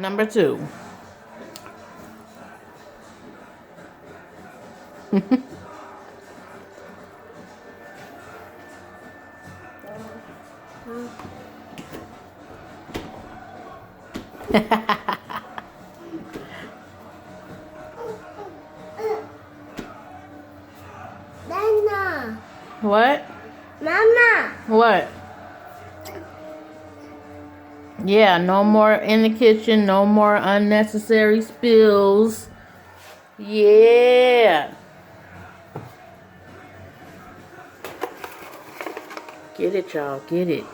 Number 2. Nana. What? Mama. What? Yeah, no more in the kitchen. No more unnecessary spills. Yeah. Get it, y'all. Get it.